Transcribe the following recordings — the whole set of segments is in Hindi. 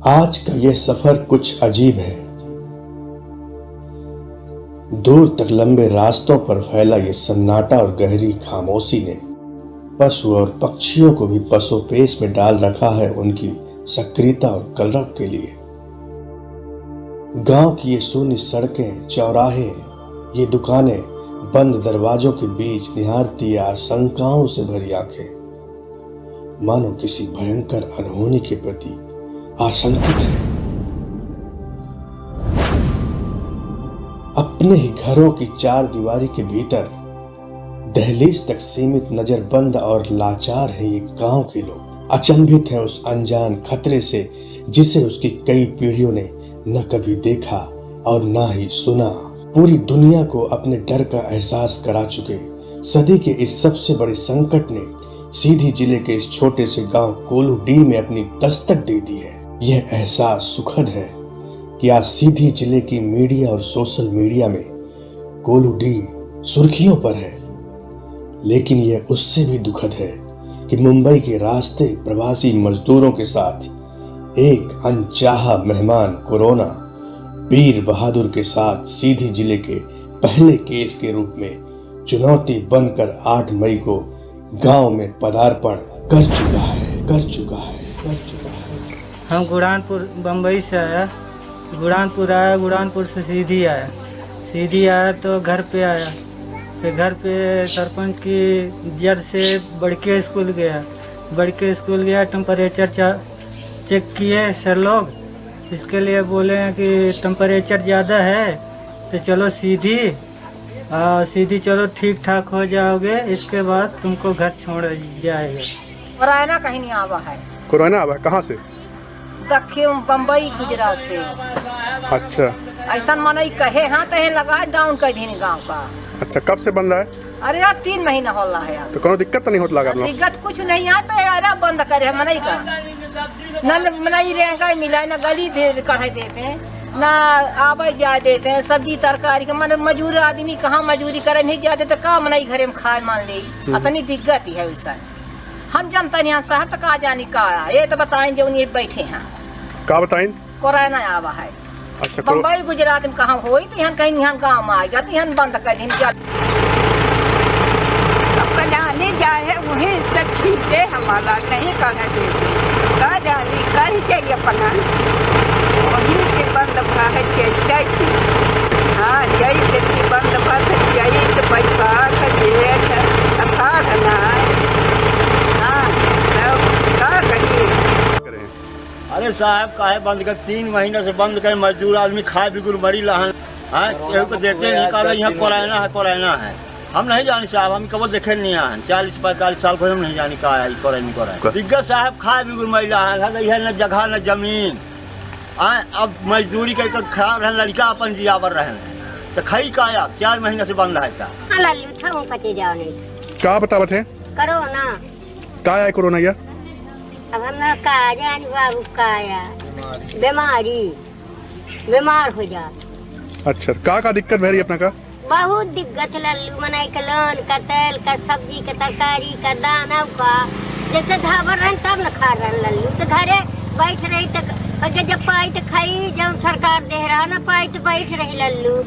आज का यह सफर कुछ अजीब है। दूर तक लंबे रास्तों पर फैला ये सन्नाटा और गहरी खामोशी ने पशु और पक्षियों को भी पसोपेश में डाल रखा है उनकी सक्रियता और कलरव के लिए। गांव की ये सूनी सड़कें, चौराहे, ये दुकानें, बंद दरवाजों के बीच निहारती आशंकाओं से भरी आंखें मानो किसी भयंकर अनहोनी के प्रति आशंकित है। अपने ही घरों की चार दीवारी के भीतर दहलीज तक सीमित नजरबंद और लाचार है ये गांव के लोग। अचंभित है उस अनजान खतरे से जिसे उसकी कई पीढ़ियों ने न कभी देखा और न ही सुना। पूरी दुनिया को अपने डर का एहसास करा चुके सदी के इस सबसे बड़े संकट ने सीधी जिले के इस छोटे से गांव कोल्हू-डी में अपनी दस्तक दे दी है। यह एहसास सुखद है कि आज सीधी जिले की मीडिया और सोशल मीडिया में कोल्हू-डी सुर्खियों पर है, लेकिन यह उससे भी दुखद है कि मुंबई के रास्ते प्रवासी मजदूरों के साथ एक अनचाहा मेहमान कोरोना वीर बहादुर के साथ सीधी जिले के पहले केस के रूप में चुनौती बनकर 8 मई को गांव में पदार्पण कर चुका है। हम गुड़ानपुर बम्बई से आया, गुड़ानपुर से सीधी आया तो घर पे आया। फिर घर पे सरपंच की जड़ से बड़के स्कूल गया, टेम्परेचर चेक किए सर लोग। इसके लिए बोले हैं कि टेम्परेचर ज़्यादा है तो चलो सीधी चलो ठीक ठाक हो जाओगे, इसके बाद तुमको घर छोड़ जाएगा। कोरोना कहीं नहीं आवा है। कोरोना आवा कहाँ से? दक्षिण बम्बई गुजरात से। अच्छा, ऐसा मनई कहे हाँ तहे लगा डाउन कर दी गाँव का। अच्छा, कब से बंद है? अरे यार 3 महीना हो रहा है। तो कोनो दिक्कत तो नहीं होता? लगा दिक्कत कुछ नहीं यहाँ पे अरे बंद करे मनई का न मनई रहेगा मिला न गली कढ़ाई देते हैं न आवे जा देते हैं। सब्जी तरकारी के मन मजूर आदमी कहाँ मजूरी करे नहीं जाते तो का मनई घरे में खाए मान ले। इतनी दिक्कत ही है वैसा। हम जनता यहाँ साहब तक आ जानी का ये तो बताएं जो उन्हें बैठे हैं का बताएं कोरोना आवा है। अच्छा, बम्बई गुजरात में कहाँ हो तो यहाँ कहीं यहाँ गाँव में आएगा तो यहाँ बंद कर बनाने जाए वही तक ठीक है, हमारा नहीं करना चाहिए। कर चाहिए अपना वही के बंद है चाहिए। हाँ चाहिए कि बंद चाहिए तो पैसा जेठ आषाढ़ ना। हाँ क्या करिए? अरे साहब काहे बंद कर? 3 महीने से बंद कर। मजदूर आदमी खाए बिगुर मरी लहन केहू को देखते नहीं कहा यहाँ कोरोना है। हम नहीं जानी साहब, हम कब देखे नहीं आए 40-45 साल को हम नहीं जानी कहा है कोरोना। दिग्गज साहब खाए बिगुर मरी लहन, न जगह न जमीन। अब मजदूरी के ख्याल रहे लड़का अपन जियावर रहे तो खई का 4 महीने से बंद है। क्या बतावत है? कोरोना क्या है कोरोना? या अब हम बाबू का बीमार हो जा। अच्छा, का दिक्कत भरी अपना का? बहुत दिक्कत लल्लू मनाई का लोन का तेल का सब्जी का तरकारी का दाना का जैसे धावर रहे तब न खा रहे लल्लू तो घरे बैठ रही तो जब पाई तो खाई, जब सरकार दे रहा न पाई तो बैठ रही लल्लू।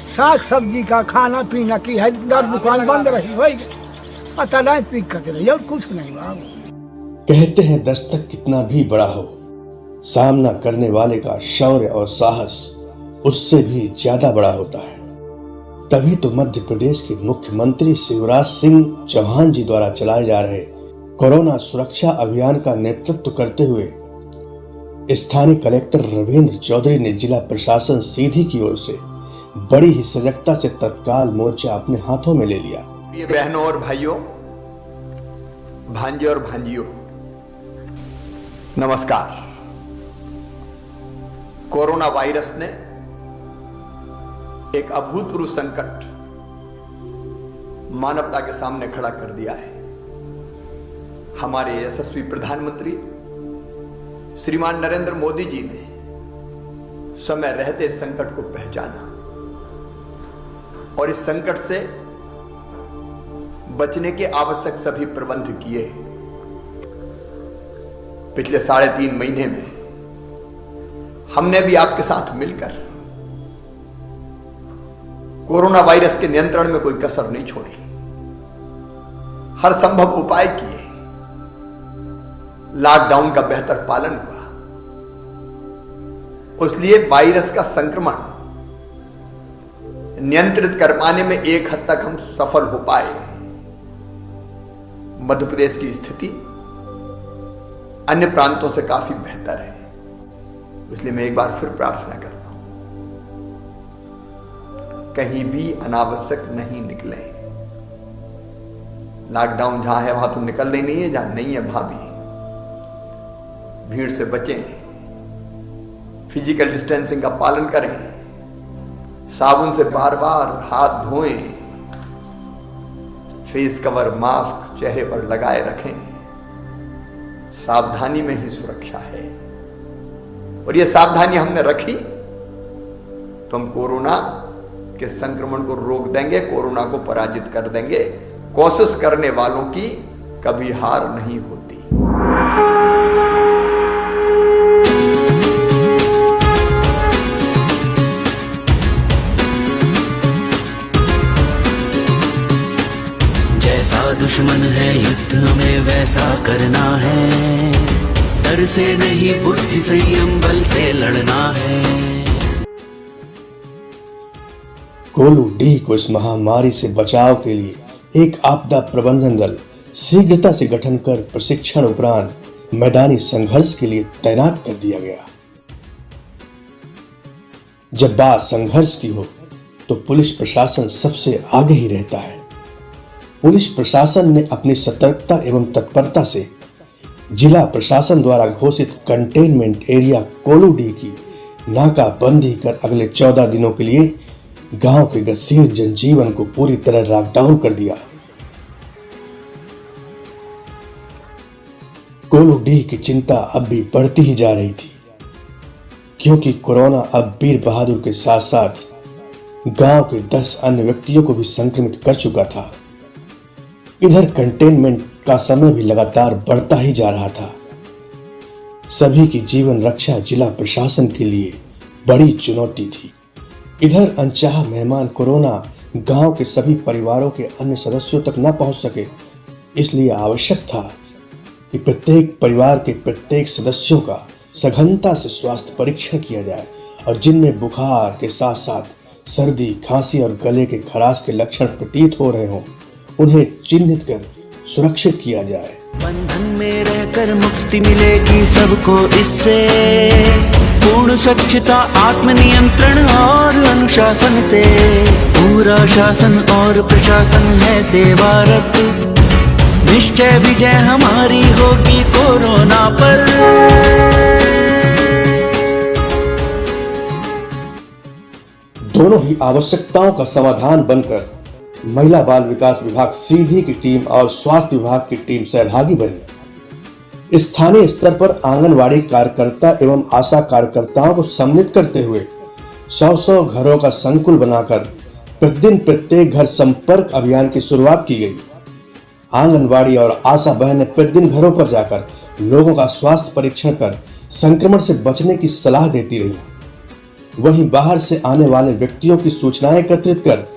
साग सब्जी का खाना पीना की है दुकान बंद रही भाई, पता नहीं दिक्कत रही और कुछ नहीं बाबू। कहते हैं दस्तक कितना भी बड़ा हो, सामना करने वाले का शौर्य और साहस उससे भी ज्यादा बड़ा होता है। तभी तो मध्य प्रदेश के मुख्यमंत्री शिवराज सिंह चौहान जी द्वारा चलाए जा रहे कोरोना सुरक्षा अभियान का नेतृत्व करते हुए स्थानीय कलेक्टर रविंद्र चौधरी ने जिला प्रशासन सीधी की ओर से बड़ी ही सजगता से तत्काल मोर्चा अपने हाथों में ले लिया। ये बहनों और भाइयों, भांजे और भांजियों, नमस्कार। कोरोना वायरस ने एक अभूतपूर्व संकट मानवता के सामने खड़ा कर दिया है। हमारे यशस्वी प्रधानमंत्री श्रीमान नरेंद्र मोदी जी ने समय रहते इस संकट को पहचाना और इस संकट से बचने के आवश्यक सभी प्रबंध किए। पिछले 3.5 महीने में हमने भी आपके साथ मिलकर कोरोना वायरस के नियंत्रण में कोई कसर नहीं छोड़ी, हर संभव उपाय किए, लॉकडाउन का बेहतर पालन हुआ। इसलिए वायरस का संक्रमण नियंत्रित कर पाने में एक हद तक हम सफल हो पाए। मध्य प्रदेश की स्थिति अन्य प्रांतों से काफी बेहतर है, इसलिए मैं एक बार फिर प्रार्थना करता हूं, कहीं भी अनावश्यक नहीं निकले। लॉकडाउन जहां है वहां तो निकलना ही नहीं है, जहां नहीं है वहां भी भीड़ से बचें, फिजिकल डिस्टेंसिंग का पालन करें, साबुन से बार बार हाथ धोएं, फेस कवर मास्क चेहरे पर लगाए रखें। सावधानी में ही सुरक्षा है, और ये सावधानी हमने रखी तो हम कोरोना के संक्रमण को रोक देंगे, कोरोना को पराजित कर देंगे। कोशिश करने वालों की कभी हार नहीं होती। जैसा दुश्मन है युद्ध में वैसा करना है, डर से नहीं बुद्धि संयम बल से लड़ना है। कोलूडीह को इस महामारी से बचाव के लिए एक आपदा प्रबंधन दल शीघ्रता से गठन कर प्रशिक्षण उपरांत मैदानी संघर्ष के लिए तैनात कर दिया गया। जब बात संघर्ष की हो तो पुलिस प्रशासन सबसे आगे ही रहता है। पुलिस प्रशासन ने अपनी सतर्कता एवं तत्परता से जिला प्रशासन द्वारा घोषित कंटेनमेंट एरिया कोलूडीह की नाकाबंदी कर अगले 14 दिनों के लिए गांव के गतिशील जनजीवन को पूरी तरह लॉकडाउन कर दिया। कोलूडीह की चिंता अब भी बढ़ती ही जा रही थी, क्योंकि कोरोना अब वीर बहादुर के साथ साथ गांव के 10 अन्य व्यक्तियों को भी संक्रमित कर चुका था। इधर कंटेनमेंट का समय भी लगातार बढ़ता ही जा रहा था। सभी की जीवन रक्षा जिला प्रशासन के लिए बड़ी चुनौती थी। इधर अनचाहा मेहमान कोरोना गांव के सभी परिवारों के अन्य सदस्यों तक न पहुंच सके, इसलिए आवश्यक था कि प्रत्येक परिवार के प्रत्येक सदस्यों का सघनता से स्वास्थ्य परीक्षण किया जाए, और जिनमें बुखार के साथ साथ सर्दी, खांसी और गले के खराश के लक्षण प्रतीत हो रहे हों, उन्हें चिन्हित कर सुरक्षित किया जाए। बंधन में रहकर मुक्ति मिलेगी सबको इससे, पूर्ण स्वच्छता, आत्मनियंत्रण और अनुशासन से। पूरा शासन और प्रशासन है सेवारत, निश्चय विजय हमारी होगी कोरोना पर। दोनों ही आवश्यकताओं का समाधान बनकर महिला बाल विकास विभाग सीधी की टीम और स्वास्थ्य विभाग की टीम सहभागी बनी। स्थानीय स्तर पर आंगनवाड़ी कार्यकर्ता एवं आशा कार्यकर्ताओं को सम्मिलित करते हुए 100 घरों का संकुल बनाकर प्रतिदिन प्रत्येक घर संपर्क अभियान की शुरुआत की गई। आंगनवाड़ी और आशा बहनें प्रतिदिन घरों पर जाकर लोगों का स्वास्थ्य परीक्षण कर संक्रमण से बचने की सलाह देती रही। वहीं बाहर से आने वाले व्यक्तियों की सूचनाएं एकत्रित कर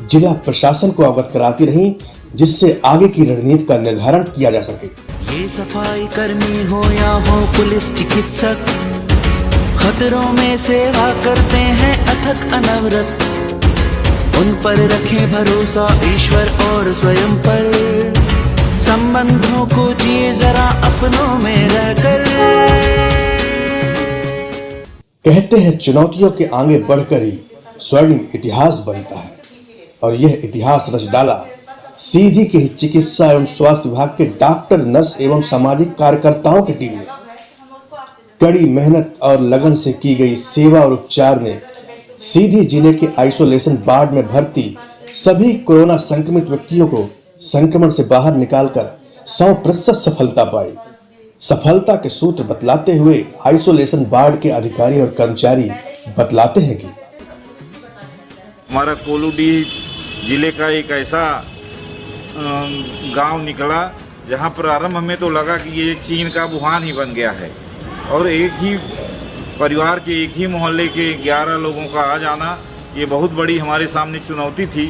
जिला प्रशासन को अवगत कराती रही, जिससे आगे की रणनीति का निर्धारण किया जा सके। ये सफाई कर्मी हो या हो पुलिस चिकित्सक, खतरों में सेवा करते हैं अथक अनवरत। उन पर रखें भरोसा ईश्वर और स्वयं पर, संबंधों को जिए जरा अपनों में रहकर। कहते हैं चुनौतियों के आगे बढ़कर ही स्वर्णिम इतिहास बनता है, और यह इतिहास रच डाला सीधी के चिकित्सा एवं स्वास्थ्य विभाग के डॉक्टर, नर्स एवं सामाजिक कार्यकर्ताओं की टीम ने। कड़ी मेहनत और लगन से की गई सेवा और उपचार ने सीधी जिले के आइसोलेशन वार्ड में भर्ती सभी कोरोना संक्रमित व्यक्तियों को संक्रमण से बाहर निकालकर 100% सफलता पाई। सफलता के सूत्र बतलाते हुए आइसोलेशन वार्ड के अधिकारी और कर्मचारी बतलाते हैं कि हमारा कोलूडीह जिले का एक ऐसा गांव निकला जहां प्रारंभ में तो लगा कि ये चीन का वुहान ही बन गया है, और एक ही परिवार के एक ही मोहल्ले के 11 लोगों का आ जाना, ये बहुत बड़ी हमारे सामने चुनौती थी।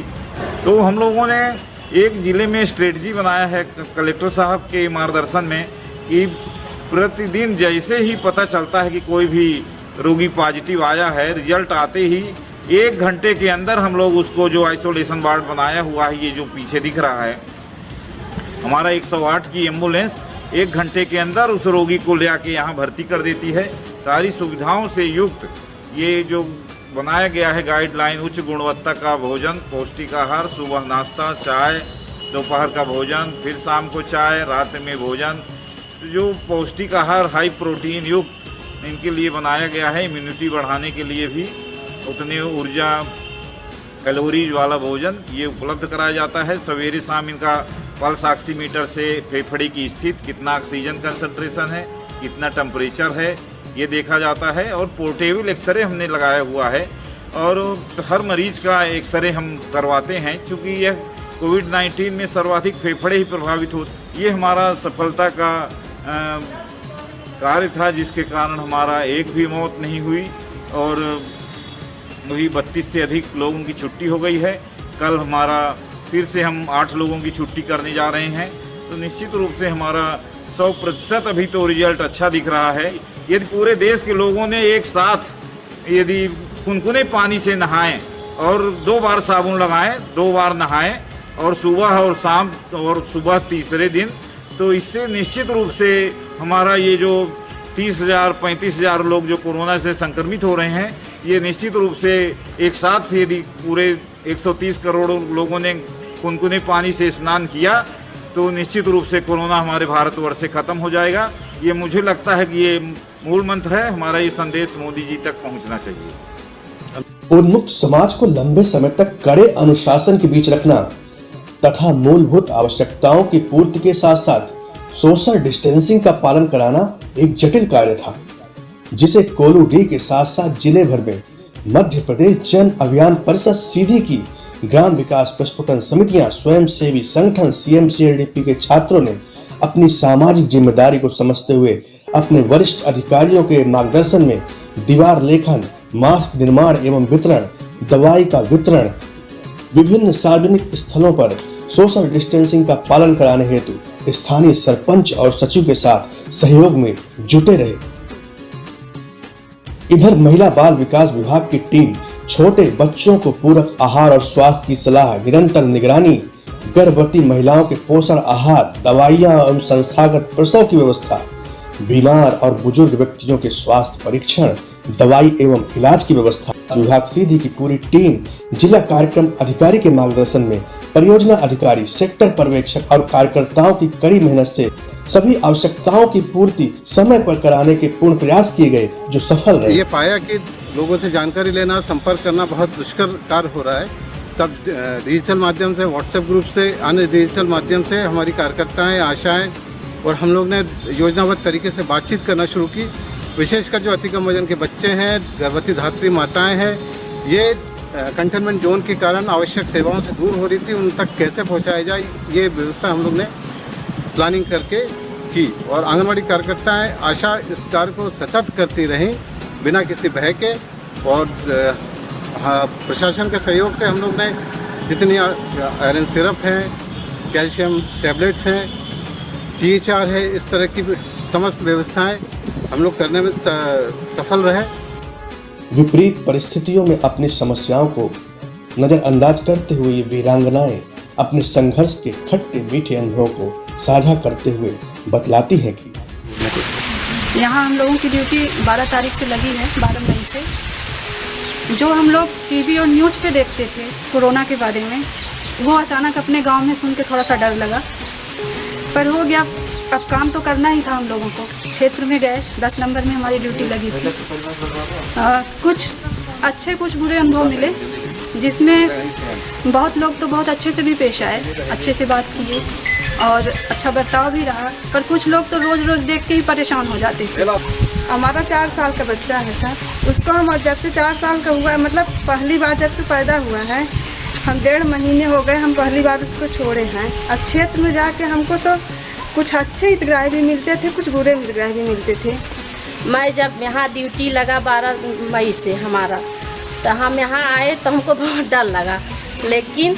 तो हम लोगों ने एक ज़िले में स्ट्रेटजी बनाया है कलेक्टर साहब के मार्गदर्शन में कि प्रतिदिन जैसे ही पता चलता है कि कोई भी रोगी पॉजिटिव आया है, रिजल्ट आते ही 1 घंटे के अंदर हम लोग उसको जो आइसोलेशन वार्ड बनाया हुआ है, ये जो पीछे दिख रहा है, हमारा 108 की एम्बुलेंस 1 घंटे के अंदर उस रोगी को ले आके यहाँ भर्ती कर देती है। सारी सुविधाओं से युक्त ये जो बनाया गया है गाइडलाइन, उच्च गुणवत्ता का भोजन, पौष्टिक आहार, सुबह नाश्ता, चाय, दोपहर का भोजन, फिर शाम को चाय, रात में भोजन, तो जो पौष्टिक आहार हाई प्रोटीन युक्त इनके लिए बनाया गया है। इम्यूनिटी बढ़ाने के लिए भी उतने ऊर्जा कैलोरीज वाला भोजन ये उपलब्ध कराया जाता है। सवेरे शाम इनका पल्स ऑक्सीमीटर से फेफड़े की स्थिति, कितना ऑक्सीजन कंसंट्रेशन है, कितना टेम्परेचर है, ये देखा जाता है। और पोर्टेबल एक्सरे हमने लगाया हुआ है और हर मरीज का एक्सरे हम करवाते हैं, चूँकि यह कोविड-19 में सर्वाधिक फेफड़े ही प्रभावित होते। ये हमारा सफलता का कार्य था, जिसके कारण हमारा एक भी मौत नहीं हुई और वही 32 से अधिक लोगों की छुट्टी हो गई है। कल हमारा फिर से हम 8 लोगों की छुट्टी करने जा रहे हैं। तो निश्चित रूप से हमारा 100% अभी तो रिजल्ट अच्छा दिख रहा है। यदि पूरे देश के लोगों ने एक साथ यदि कुनकुने पानी से नहाएं और 2 बार साबुन लगाएं, 2 बार नहाएं और सुबह और शाम और सुबह तीसरे दिन, तो इससे निश्चित रूप से हमारा ये जो 30,000-35,000 लोग जो कोरोना से संक्रमित हो रहे हैं, ये निश्चित रूप से एक साथ यदि पूरे 130 करोड़ लोगों ने कुनकुने पानी से स्नान किया तो निश्चित रूप से कोरोना हमारे भारतवर्ष से ख़त्म हो जाएगा। ये मुझे लगता है कि ये मूल मंत्र है। हमारा ये संदेश मोदी जी तक पहुंचना चाहिए। उन्मुक्त समाज को लंबे समय तक कड़े अनुशासन के बीच रखना तथा मूलभूत आवश्यकताओं की पूर्ति के साथ साथ सोशल डिस्टेंसिंग का पालन कराना एक जटिल कार्य था, जिसे कोलू डी के साथ साथ जिले भर में मध्य प्रदेश जन अभियान परिषद सीधी की ग्राम विकास प्रस्फुटन समितियां, स्वयंसेवी संगठन, CMCLDP के छात्रों ने अपनी सामाजिक जिम्मेदारी को समझते हुए अपने वरिष्ठ अधिकारियों के मार्गदर्शन में दीवार लेखन, मास्क निर्माण एवं वितरण, दवाई का वितरण, विभिन्न सार्वजनिक स्थलों पर सोशल डिस्टेंसिंग का पालन कराने हेतु स्थानीय सरपंच और सचिव के साथ सहयोग में जुटे रहे। इधर महिला बाल विकास विभाग की टीम छोटे बच्चों को पूरक आहार और स्वास्थ्य की सलाह, निरंतर निगरानी, गर्भवती महिलाओं के पोषण आहार, दवाइयां एवं संस्थागत प्रसव की व्यवस्था, बीमार और बुजुर्ग व्यक्तियों के स्वास्थ्य परीक्षण, दवाई एवं इलाज की व्यवस्था। विभाग सीधी की पूरी टीम जिला कार्यक्रम अधिकारी के मार्गदर्शन में परियोजना अधिकारी, सेक्टर पर्यवेक्षक और कार्यकर्ताओं की कड़ी मेहनत से सभी आवश्यकताओं की पूर्ति समय पर कराने के पूर्ण प्रयास किए गए, जो सफल रहे। ये पाया कि लोगों से जानकारी लेना, संपर्क करना बहुत दुष्कर कार्य हो रहा है। तब डिजिटल माध्यम से, व्हाट्सएप ग्रुप से, अन्य डिजिटल माध्यम से हमारी कार्यकर्ताएं, आशाएं और हम लोग ने योजनाबद्ध तरीके से बातचीत करना शुरू की। विशेषकर जो अति कम वजन के बच्चे हैं, गर्भवती धात्री माताएं हैं, ये कंटेनमेंट जोन के कारण आवश्यक सेवाओं से दूर हो रही थी, उन तक कैसे पहुंचाया जाए, ये व्यवस्था हम लोग ने प्लानिंग करके की। और आंगनवाड़ी कार्यकर्ताएं, आशा इस कार्य को सतत करती रहीं बिना किसी भय के। और प्रशासन के सहयोग से हम लोग ने जितनी आयरन सिरप है, कैल्शियम टैबलेट्स हैं, THR है, इस तरह की समस्त व्यवस्थाएं हम लोग करने में सफल रहे। विपरीत परिस्थितियों में अपनी समस्याओं को नजरअंदाज करते हुए ये वीरांगनाएं अपने संघर्ष के खट्टे मीठे अनुभव को साझा करते हुए बतलाती हैं कि यहाँ हम लोगों की ड्यूटी 12 तारीख से लगी है, 12 मई से। जो हम लोग टीवी और न्यूज़ पे देखते थे कोरोना के बारे में, वो अचानक अपने गांव में सुन के थोड़ा सा डर लगा, पर हो गया। अब काम तो करना ही था हम लोगों को। क्षेत्र में गए, 10 नंबर में हमारी ड्यूटी लगी थी। कुछ अच्छे कुछ बुरे अनुभव मिले, जिसमें बहुत लोग तो बहुत अच्छे से भी पेश आए, अच्छे से बात किए और अच्छा बर्ताव भी रहा, पर कुछ लोग तो रोज़ रोज़ देख के ही परेशान हो जाते थे। हमारा 4 साल का बच्चा है सर, उसको हम जब से 4 साल का हुआ है, मतलब पहली बार जब से पैदा हुआ है, हम 1.5 महीने हो गए, हम पहली बार उसको छोड़े हैं। और क्षेत्र में जाके हमको तो कुछ अच्छे हितग्राही भी मिलते थे, कुछ बुरे हितग्राही भी मिलते थे। मैं जब यहाँ ड्यूटी लगा 12 मई से हमारा, तो हम यहाँ आए तो हमको बहुत डर लगा। लेकिन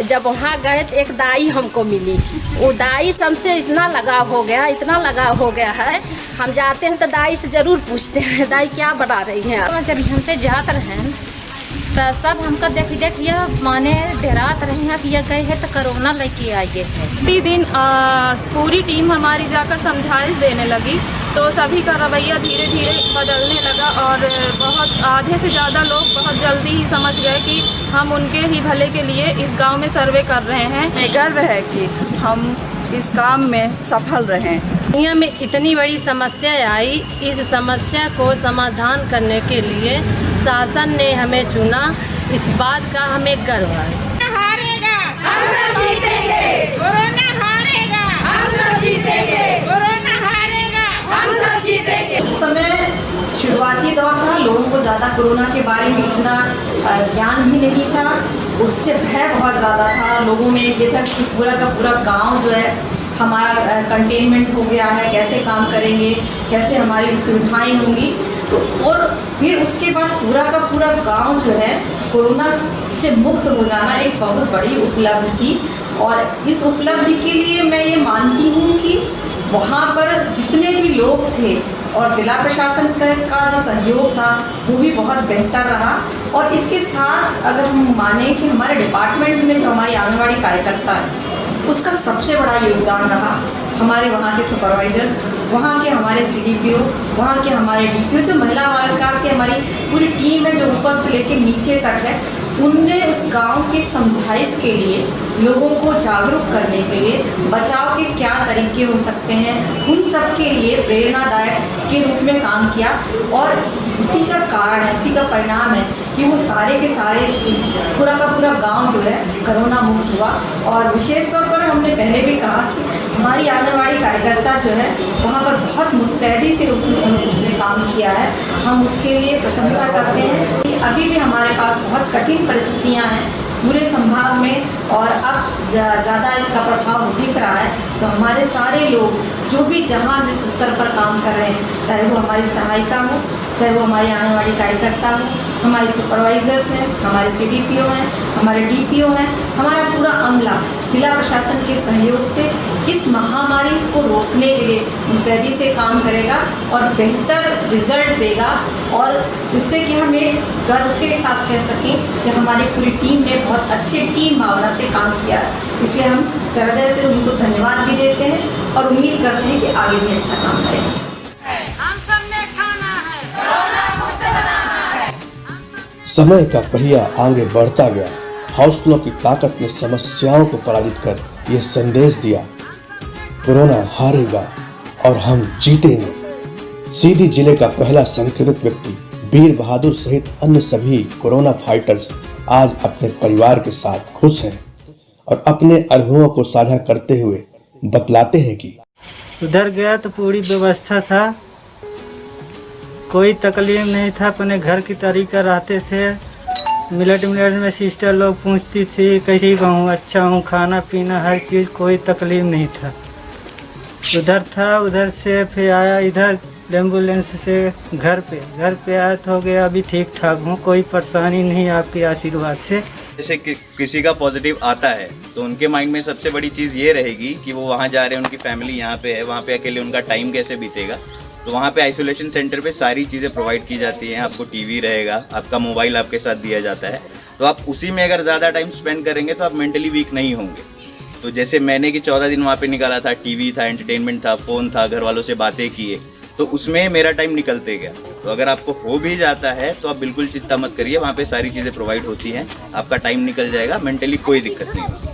जब वहाँ गए तो एक दाई हमको मिली। वो दाई से हमसे इतना लगाव हो गया, इतना लगाव हो गया है। हम जाते हैं तो दाई से ज़रूर पूछते हैं, दाई क्या बना रही हैं। तो जब हमसे जाते रहे तो सब हमको देख ये माने डरात रहे हैं कि ये गए है तो कोरोना लेके आई है। प्रतिदिन पूरी टीम हमारी जाकर समझाइश देने लगी, तो सभी का रवैया धीरे धीरे बदलने लगा और बहुत आधे से ज़्यादा लोग बहुत जल्दी ही समझ गए कि हम उनके ही भले के लिए इस गांव में सर्वे कर रहे हैं। गर्व है कि हम इस काम में सफल रहें। दुनिया में इतनी बड़ी समस्या आई, इस समस्या को समाधान करने के लिए शासन ने हमें चुना, इस बात का हमें गर्व है। हारेगा हम सब जीतेंगे, कोरोना हारेगा हम सब जीतेंगे, कोरोना हारेगा हम सब जीतेंगे। उस समय शुरुआती दौर था, लोगों को ज़्यादा कोरोना के बारे में इतना ज्ञान भी नहीं था, उससे भय बहुत ज़्यादा था। लोगों में ये था कि पूरा का पूरा गांव जो है हमारा कंटेनमेंट हो गया है, कैसे काम करेंगे, कैसे हमारी सुविधाएं होंगी। तो और फिर उसके बाद पूरा का पूरा गांव जो है कोरोना से मुक्त हो जाना एक बहुत बड़ी उपलब्धि थी। और इस उपलब्धि के लिए मैं ये मानती हूँ कि वहाँ पर जितने भी लोग थे और जिला प्रशासन का जो सहयोग था वो भी बहुत बेहतर रहा। और इसके साथ अगर हम माने कि हमारे डिपार्टमेंट में जो हमारी आंगनबाड़ी कार्यकर्ता है उसका सबसे बड़ा योगदान रहा। हमारे वहाँ के सुपरवाइजर्स, वहाँ के हमारे CDPO, वहाँ के हमारे DPO, जो महिला बाल विकास की हमारी पूरी टीम है जो ऊपर से लेकर नीचे तक है, उनने उस गांव की समझाइश के लिए, लोगों को जागरूक करने के लिए, बचाव के क्या तरीके हो सकते हैं, उन सब के लिए प्रेरणादायक के रूप में काम किया। और उसी का कारण है, उसी का परिणाम है कि वो सारे के सारे पूरा का पूरा गांव जो है कोरोना मुक्त हुआ। और विशेष तौर पर हमने पहले भी कहा कि हमारी आंगनबाड़ी कार्यकर्ता जो है वहाँ पर बहुत मुस्तैदी से उसने काम किया है, हम उसके लिए प्रशंसा करते हैं। अभी भी हमारे पास बहुत कठिन परिस्थितियाँ हैं पूरे संभाग में और अब ज़्यादा इसका प्रभाव दिख रहा है। तो हमारे सारे लोग जो भी जहाँ जिस स्तर पर काम कर रहे हैं, चाहे वो हमारी सहायिका हो, चाहे वो हमारी आंगनबाड़ी कार्यकर्ता हो, हमारे सुपरवाइजर्स हैं, हमारे CDPO हैं, हमारे DPO हैं, हमारा पूरा अमला जिला प्रशासन के सहयोग से इस महामारी को रोकने के लिए मुस्तैदी से काम करेगा और बेहतर रिजल्ट देगा। और जिससे कि हम एक गर्व के साथ कह सकें कि हमारी पूरी टीम ने बहुत अच्छे टीम भावना से काम किया है। इसलिए हम हृदय से उनको धन्यवाद भी देते हैं और उम्मीद करते हैं कि आगे भी अच्छा काम करेंगे। समय का पहिया आगे बढ़ता गया। हौसलों की ताकत ने समस्याओं को पराजित कर यह संदेश दिया, कोरोना हारेगा और हम जीतेंगे। सीधी जिले का पहला संक्रमित व्यक्ति वीर बहादुर सहित अन्य सभी कोरोना फाइटर्स आज अपने परिवार के साथ खुश हैं और अपने अनुभवों को साझा करते हुए बतलाते हैं कि उधर गया तो पूरी व्यवस्था था, कोई तकलीफ नहीं था, अपने घर की तरीका रहते थे। मिनट में सिस्टर लोग पूछती थी कैसी कहूँ, अच्छा हूँ, खाना पीना हर चीज़, कोई तकलीफ नहीं था। उधर था, उधर से फिर आया इधर एम्बुलेंस से घर पे आया तो हो गया, अभी ठीक ठाक हूँ, कोई परेशानी नहीं आपके आशीर्वाद से। जैसे किसी का पॉजिटिव आता है तो उनके माइंड में सबसे बड़ी चीज़ ये रहेगी कि वो वहाँ जा रहे हैं, उनकी फैमिली यहाँ पे है, वहाँ पे अकेले उनका टाइम कैसे बीतेगा। तो वहाँ पे आइसोलेशन सेंटर पे सारी चीज़ें प्रोवाइड की जाती हैं, आपको टीवी रहेगा, आपका मोबाइल आपके साथ दिया जाता है। तो आप उसी में अगर ज़्यादा टाइम स्पेंड करेंगे तो आप मेंटली वीक नहीं होंगे। तो जैसे मैंने कि 14 दिन वहाँ पे निकाला था, टीवी था, एंटरटेनमेंट था, फ़ोन था, घर वालों से बातें किए, तो उसमें मेरा टाइम निकलते गया। तो अगर आपको हो भी जाता है तो आप बिल्कुल चिंता मत करिए, वहाँ पे सारी चीज़ें प्रोवाइड होती हैं, आपका टाइम निकल जाएगा, मेंटली कोई दिक्कत नहीं होगी।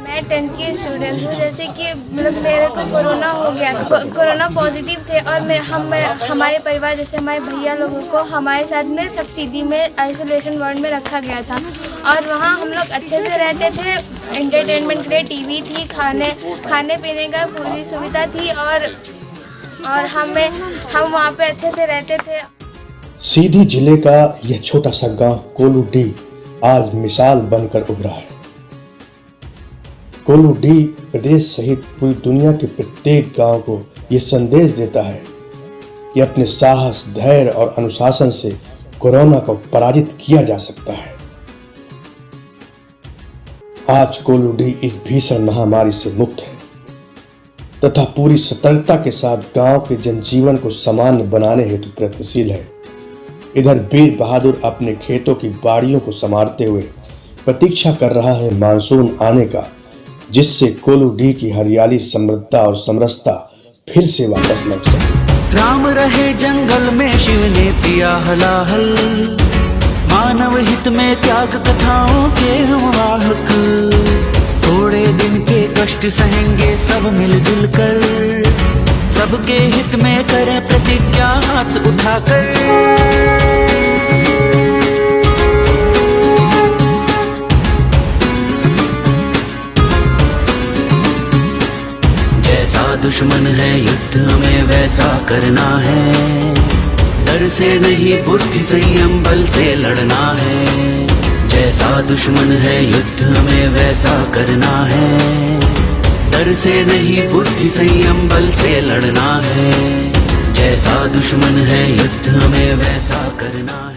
मैं 10th की स्टूडेंट हूँ। जैसे कि मतलब मेरे को कोरोना हो गया, कोरोना पॉजिटिव थे और हमारे परिवार जैसे हमारे भैया लोगों को हमारे साथ में सब्सिडी में आइसोलेशन वार्ड में रखा गया था और वहाँ हम लोग अच्छे से रहते थे। एंटरटेनमेंट के लिए टीवी थी, खाने पीने का पूरी सुविधा थी और हम वहाँ पे अच्छे से रहते थे। सीधी जिले का यह छोटा सा गांव कोलू डी आज मिसाल बनकर उभरा है। कोलू डी प्रदेश सहित पूरी दुनिया के प्रत्येक गांव को ये संदेश देता है कि अपने साहस, धैर्य और अनुशासन से कोरोना को पराजित किया जा सकता है। आज कोल्लूडी इस भीषण महामारी से मुक्त है तथा पूरी सतर्कता के साथ गांव के जनजीवन को सामान्य बनाने हेतु प्रयत्नशील है। इधर वीर बहादुर अपने खेतों की बाड़ियों को संभालते हुए प्रतीक्षा कर रहा है मानसून आने का, जिससे कोल्लूडी की हरियाली, समृद्धता और समरसता फिर से वापस लौट सके। राम रहे जंगल में शिव ने पिया हलाहल, मानव हित में त्याग कथाओं के हम वाहक। थोड़े दिन के कष्ट सहेंगे सब मिलजुल कर, सबके हित में करें प्रतिज्ञा हाथ उठाकर। जैसा दुश्मन है युद्ध में वैसा करना है, डर से नहीं बुद्धि संयम बल से लड़ना है। जैसा दुश्मन है युद्ध में वैसा करना है, डर से नहीं बुद्धि संयम बल से लड़ना है। जैसा दुश्मन है युद्ध में वैसा करना है।